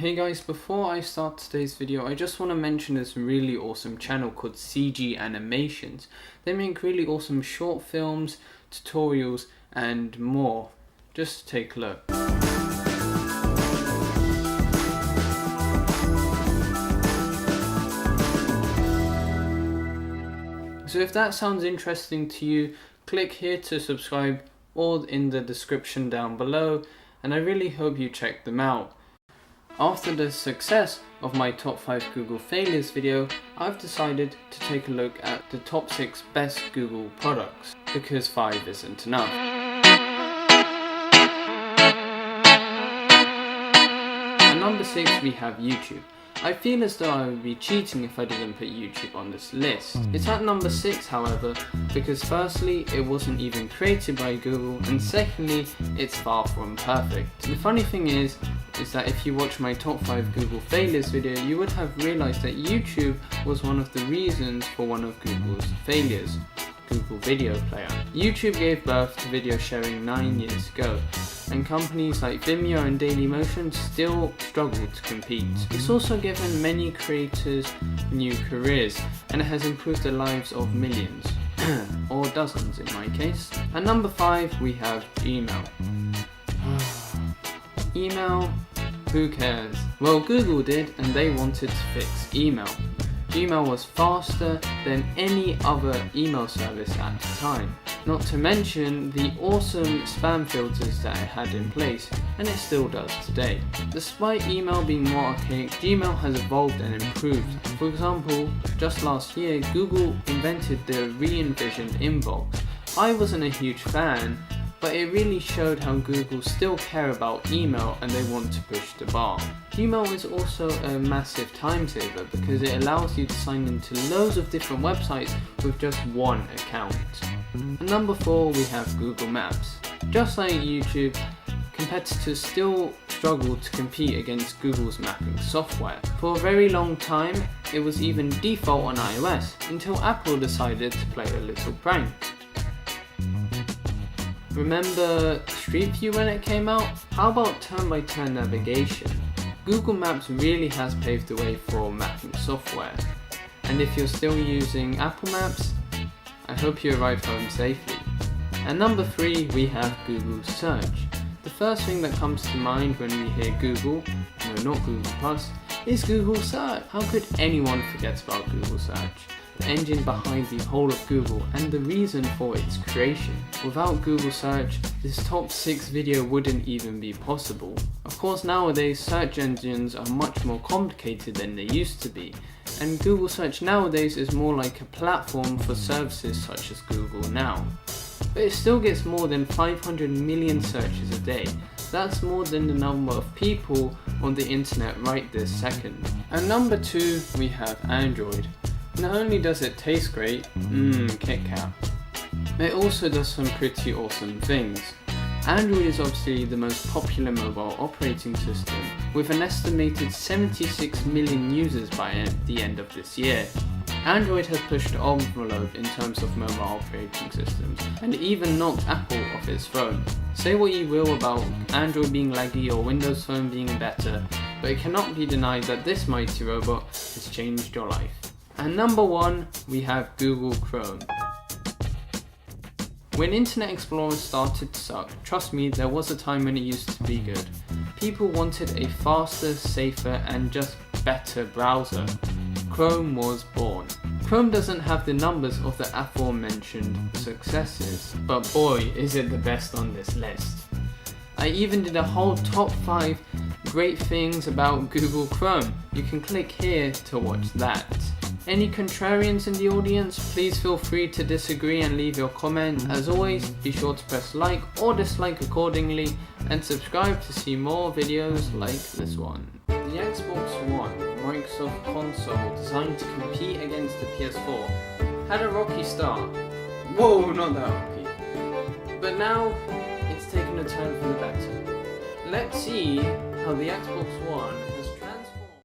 Hey guys, before I start today's video, I just want to mention this really awesome channel called CG Animations. They make really awesome short films, tutorials and more. Just take a look. So if that sounds interesting to you, click here to subscribe or in the description down below, and I really hope you check them out. After the success of my top 5 Google failures video, I've decided to take a look at the top 6 best Google products, because 5 isn't enough. At number 6 we have YouTube. I feel as though I would be cheating if I didn't put YouTube on this list. It's at number 6 however, because firstly it wasn't even created by Google, and secondly it's far from perfect. The funny thing is that if you watch my top 5 Google failures video, you would have realized that YouTube was one of the reasons for one of Google's failures, Google Video Player. YouTube gave birth to video sharing 9 years ago, and companies like Vimeo and Dailymotion still struggle to compete. It's also given many creators new careers, and it has improved the lives of millions, or dozens in my case. At number 5 we have Gmail. Email? Who cares? Well, Google did, and they wanted to fix email. Gmail was faster than any other email service at the time, not to mention the awesome spam filters that it had in place, and it still does today. Despite email being more archaic, Gmail has evolved and improved. For example, just last year, Google invented the re-envisioned inbox. I wasn't a huge fan, but it really showed how Google still care about email and they want to push the bar. Gmail is also a massive time saver because it allows you to sign into loads of different websites with just one account. At number 4 we have Google Maps. Just like YouTube, competitors still struggle to compete against Google's mapping software. For a very long time, it was even default on iOS, until Apple decided to play a little prank. Remember Street View when it came out? How about turn-by-turn navigation? Google Maps really has paved the way for mapping software. And if you're still using Apple Maps, I hope you arrive home safely. At number 3 we have Google Search. The first thing that comes to mind when we hear Google, no not Google Plus, is Google Search. How could anyone forget about Google Search? The engine behind the whole of Google and the reason for its creation. Without Google Search, this top 6 video wouldn't even be possible. Of course, nowadays search engines are much more complicated than they used to be, and Google Search nowadays is more like a platform for services such as Google Now. But it still gets more than 500 million searches a day. That's more than the number of people on the internet right this second. At number 2 we have Android. Not only does it taste great, Kit Kat, it also does some pretty awesome things. Android is obviously the most popular mobile operating system, with an estimated 76 million users by the end of this year. Android has pushed the envelope in terms of mobile operating systems, and even knocked Apple off its throne. Say what you will about Android being laggy or Windows Phone being better, but it cannot be denied that this mighty robot has changed your life. And number 1 we have Google Chrome. When Internet Explorer started to suck, trust me, there was a time when it used to be good. People wanted a faster, safer and just better browser. Chrome was born. Chrome doesn't have the numbers of the aforementioned successes, but boy is it the best on this list. I even did a whole top 5 great things about Google Chrome. You can click here to watch that. Any contrarians in the audience, please feel free to disagree and leave your comment. As always, be sure to press like or dislike accordingly, and subscribe to see more videos like this one. The Xbox One, Microsoft console designed to compete against the PS4, had a rocky start. Whoa, not that rocky. But now, it's taken a turn for the better. Let's see how the Xbox One